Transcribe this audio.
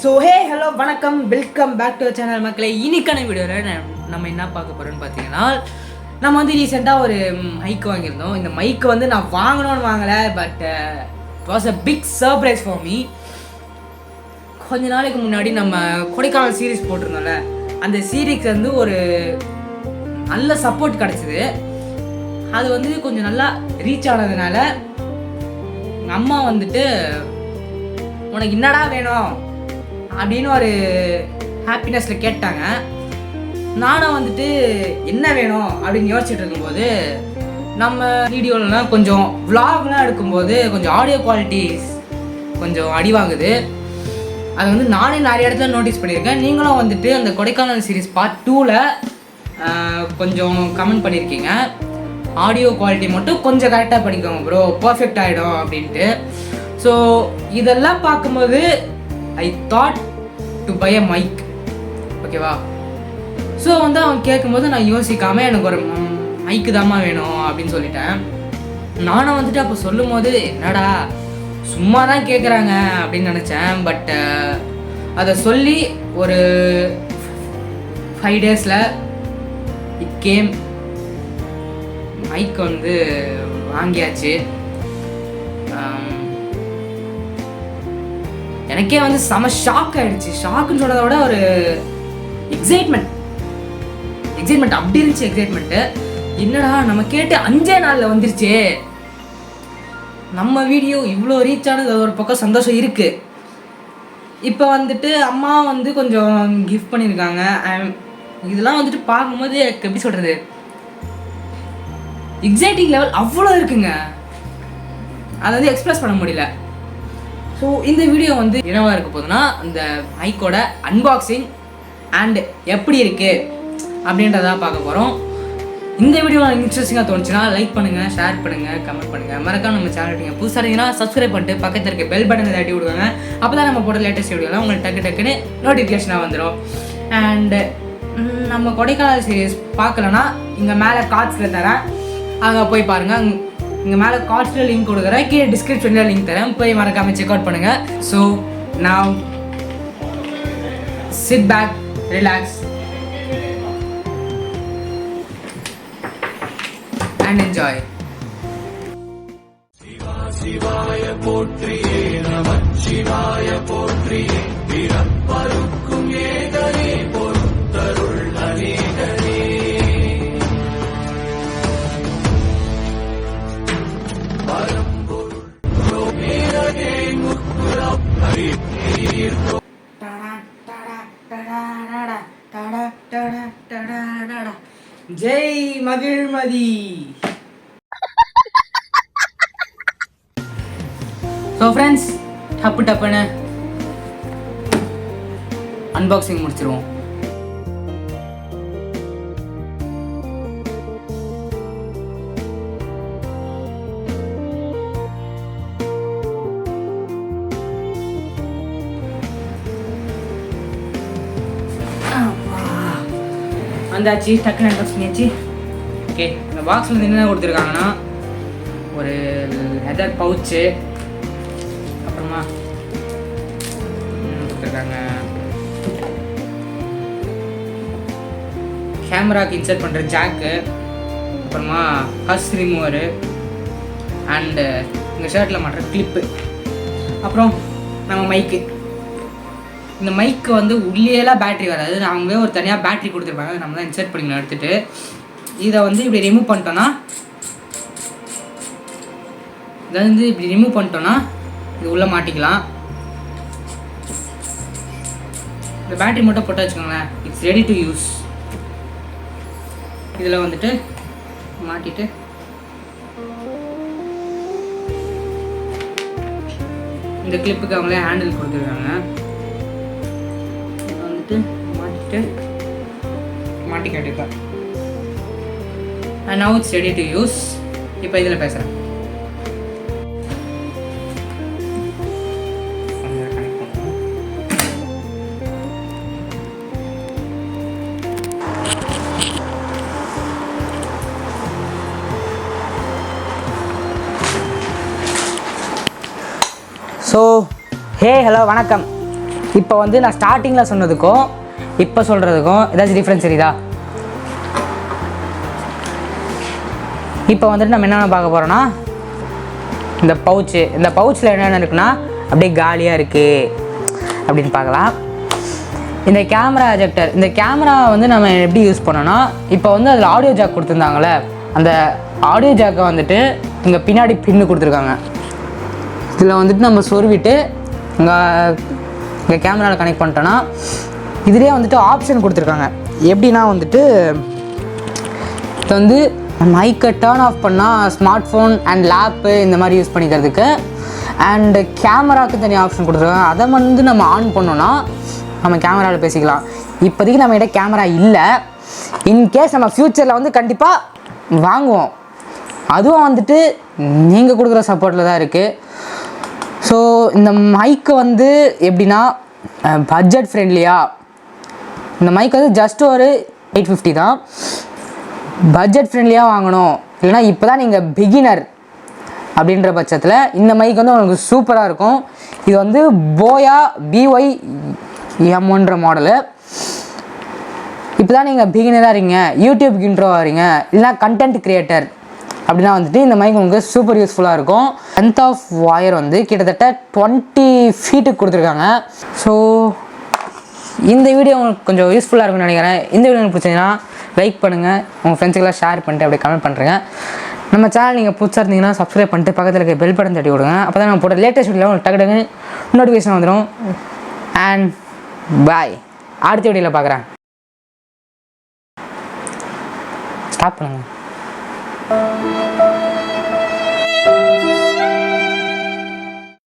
So hey hello வணக்கம், welcome back to channel மக்களே. இன்னைக்கான வீடியோவில் நம்ம என்ன பார்க்க போகிறோன்னு பார்த்தீங்கன்னா, நம்ம வந்து ரீசெண்டாக ஒரு மைக் வாங்கியிருந்தோம். இந்த மைக்கு வந்து நான் வாங்கணும்னு வாங்கலை, but it was a big surprise for me. கொஞ்ச நாளைக்கு முன்னாடி நம்ம கொடைக்கானல் சீரீஸ் போட்டிருந்தோம்ல, அந்த சீரீஸ் வந்து ஒரு நல்ல சப்போர்ட் கிடச்சிது. அது வந்து கொஞ்சம் நல்லா ரீச் ஆனதுனால எங்கள் அம்மா வந்துட்டு உனக்கு என்னடா வேணும் அப்படின்னு ஒரு ஹாப்பினஸில் கேட்டாங்க. நானும் வந்துட்டு என்ன வேணும் அப்படின்னு யோசிச்சுட்டு இருக்கும்போது, நம்ம வீடியோலாம் கொஞ்சம் விளாக்லாம் எடுக்கும்போது கொஞ்சம் ஆடியோ குவாலிட்டிஸ் கொஞ்சம் அடி வாங்குது. அதை வந்து நானே நிறைய இடத்துல நோட்டீஸ் பண்ணியிருக்கேன். நீங்களும் வந்துட்டு அந்த கொடைக்கானல் சீரீஸ் பார்ட் 2ல் கொஞ்சம் கமெண்ட் பண்ணியிருக்கீங்க, ஆடியோ குவாலிட்டி மட்டும் கொஞ்சம் கரெக்டாக பண்ணிக்கோங்க ப்ரோ, பர்ஃபெக்ட் ஆகிடும் அப்படின்ட்டு. ஸோ இதெல்லாம் பார்க்கும்போது I thought to buy a mic, ஓகேவா? ஸோ வந்து அவன் கேட்கும்போது நான் யோசிக்காமல் எனக்கு ஒரு மைக்கு தாம்மா வேணும் அப்படின்னு சொல்லிட்டேன். நானும் வந்துட்டு அப்போ சொல்லும் போது என்னடா சும்மா தான் கேட்குறாங்க அப்படின்னு நினச்சேன். பட் அதை சொல்லி ஒரு 5 days இட் கேம். மைக் வந்து வாங்கியாச்சு. எனக்கே வந்து செம ஷாக் ஆகிடுச்சு. ஷாக்குன்னு சொன்னதை விட ஒரு எக்ஸைட்மெண்ட் அப்படி இருந்துச்சு. எக்ஸைட்மெண்ட்டு என்னடா நம்ம கேட்டு 5 நாளில் வந்துருச்சு. நம்ம வீடியோ இவ்வளோ ரீச் ஆனது ஒரு பக்கம் சந்தோஷம் இருக்குது. இப்போ வந்துட்டு அம்மா வந்து கொஞ்சம் கிஃப்ட் பண்ணியிருக்காங்க. இதெல்லாம் வந்துட்டு பார்க்கும்போது எனக்கு எப்படி சொல்கிறது, எக்ஸைட்டிங் லெவல் அவ்வளோ இருக்குங்க. அதை வந்து எக்ஸ்பிரஸ் பண்ண முடியல. ஸோ இந்த வீடியோ வந்து என்னவா இருக்க போகுதுன்னா, அந்த மைக்கோட அன்பாக்சிங் அண்ட் எப்படி இருக்குது அப்படின்றதான் பார்க்க போகிறோம். இந்த வீடியோ இன்ட்ரெஸ்டிங்காக தோணுச்சுன்னா லைக் பண்ணுங்கள், ஷேர் பண்ணுங்கள், கமெண்ட் பண்ணுங்கள். மறக்காம நம்ம சேனல் நீங்கள் புதுசாக இருந்தீங்கன்னா சப்ஸ்கிரைப் பண்ணிட்டு பக்கத்தில் இருக்க பெல் பட்டனை தட்டி விடுவாங்க. அப்போ தான் நம்ம போட லேட்டஸ்ட் வீடியோலாம் உங்களுக்கு டக்குன்னு நோட்டிஃபிகேஷனாக வந்துடும். அண்டு நம்ம கொடைக்கானல் சீரீஸ் பார்க்கலன்னா இங்கே மேலே கார்ட்ஸில் தரேன், அங்கே போய் பாருங்கள். இங்கே மேலே கார்ட்ஸில் லிங்க் கொடுக்குறேன், கீழே டிஸ்கிரிப்ஷனில் லிங்க் தரேன், போய் மறக்காமல் செக் அவுட் பண்ணுங்கள். So now sit back, relax and enjoy. சிவாய போற்றியே நமச்சிவாய போற்றியே பிறப்பருக்கும் ஏகரே பொருத்தருள் அநேகரே பரம்பொருள் மேரகே முக்குரம் ஹரிதீர்த்தோ ஜெய் மகிழ்மதி. ஸோ ஃப்ரெண்ட்ஸ், டப்புன்னு அன்பாக்சிங் முடிச்சிருவோம். வந்தாச்சு, டக்குன்னு அன்பாக்ஸ் பண்ணியாச்சு. ஓகே, இந்த பாக்ஸில் வந்து என்னென்ன கொடுத்துருக்காங்கன்னா, ஒரு லெதர் பவுச்சு, அப்புறமா கொடுத்துருக்காங்க கேமராக்கு இன்சர்ட் பண்ணுற ஜாக்கு, அப்புறமா ஹஸ் ரிமூவரு அண்டு இந்த ஷர்ட்டில் மாட்டுற கிளிப்பு, அப்புறம் நம்ம மைக்கு. இந்த மைக்கு வந்து உள்ளேலாம் பேட்ரி வராது, அவங்களே ஒரு தனியாக பேட்ரி கொடுத்துருப்பாங்க, நம்ம தான் இன்சர்ட் பண்ணிக்கலாம். எடுத்துகிட்டு இதை வந்து இப்படி ரிமூவ் பண்ணிட்டோன்னா, இது உள்ளே மாட்டிக்கலாம். இந்த பேட்ரி மட்டும் போட்டு வச்சுக்கோங்களேன், இட்ஸ் ரெடி டு யூஸ். இதில் வந்துட்டு மாட்டிட்டு இந்த கிளிப்புக்கு அவங்களே ஹேண்டில் கொடுத்துருக்காங்க. மாட்டி காட்டிருக்கேன். Now it's ready to use. இப்போ இதில் பேசுகிறேன். ஸோ ஹே ஹலோ வணக்கம். இப்போ வந்து நான் ஸ்டார்டிங்கில் சொன்னதுக்கும் இப்போ சொல்கிறதுக்கும் ஏதாச்சும் டிஃப்ரென்ஸ் தெரியுதா? இப்போ வந்துட்டு நம்ம என்னென்ன பார்க்க போகிறோன்னா இந்த பவுச்சில் என்னென்ன இருக்குன்னா அப்படியே காலியாக இருக்குது அப்படின்னு பார்க்கலாம். இந்த கேமரா எஜெக்டர், இந்த கேமரா வந்து நம்ம எப்படி யூஸ் பண்ணோன்னா, இப்போ வந்து அதில் ஆடியோ ஜாக் கொடுத்துருந்தாங்களே, அந்த ஆடியோ ஜாக்கை வந்துட்டு இங்கே பின்னாடி பின்னு கொடுத்துருக்காங்க. இதில் வந்துட்டு நம்ம சொருவிட்டு இங்கே கேமராவில் கனெக்ட் பண்ணிட்டோன்னா இதுலேயே வந்துட்டு ஆப்ஷன் கொடுத்துருக்காங்க. எப்படின்னா வந்துட்டு இப்போ வந்து மைக்கை டேர்ன் ஆஃப் பண்ணால் ஸ்மார்ட் ஃபோன் அண்ட் லேப்பு இந்த மாதிரி யூஸ் பண்ணிக்கிறதுக்கு, அண்டு கேமராவுக்கு தனி ஆப்ஷன் கொடுத்துருக்காங்க. அதை வந்து நம்ம ஆன் பண்ணோன்னா நம்ம கேமராவில் பேசிக்கலாம். இப்போதைக்கு நம்மகிட்ட கேமரா இல்லை. இன்கேஸ் நம்ம ஃப்யூச்சரில் வந்து கண்டிப்பாக வாங்குவோம். அதுவும் வந்துட்டு நீங்கள் கொடுக்குற சப்போர்ட்டில் தான் இருக்குது. ஸோ இந்த மைக்கு வந்து எப்படின்னா பட்ஜெட் ஃப்ரெண்ட்லியாக, இந்த மைக் வந்து ஜஸ்ட் ஒரு 850 தான். பட்ஜெட் ஃப்ரெண்ட்லியாக வாங்கணும், இல்லைனா இப்போ தான் நீங்கள் பிகினர் அப்படின்ற பட்சத்தில் இந்த மைக் வந்து உங்களுக்கு சூப்பராக இருக்கும். இது வந்து போயா BY-M1 மாடலு. இப்போ தான் நீங்கள் பிகினராக இருக்கீங்க, யூடியூப்க்கு இன்ட்ரோ ஆகிறீங்க, இல்லைனா கண்டென்ட் க்ரியேட்டர் அப்படின்னா வந்துட்டு இந்த மைக் உங்களுக்கு சூப்பர் யூஸ்ஃபுல்லாக இருக்கும். லென்த் ஆஃப் ஒயர் வந்து கிட்டத்தட்ட 20 ஃபீட்டுக்கு கொடுத்துருக்காங்க. ஸோ இந்த வீடியோ உங்களுக்கு கொஞ்சம் யூஸ்ஃபுல்லாக இருக்கும்னு நினைக்கிறேன். இந்த வீடியோ உங்களுக்கு பிடிச்சிங்கன்னா லைக் பண்ணுங்கள், உங்கள் ஃப்ரெண்ட்ஸுக்கெல்லாம் ஷேர் பண்ணிட்டு அப்படியே கமெண்ட் பண்ணுறேங்க. நம்ம சேனல் நீங்கள் புதுசாக இருந்தீங்கன்னா சப்ஸ்கிரைப் பண்ணிட்டு பக்கத்தில் இருக்க பெல் பட்டன் தட்டி விடுங்க. அப்போ தான் நம்ம போட்ட லேட்டஸ்ட் வீடியோ உங்களுக்கு டக்கு நோட்டிஃபிகேஷன் வந்துடும். அண்ட் பாய், அடுத்த வீடியோவில் பார்க்குறேன். ஸ்டாப் பண்ணுங்கள்.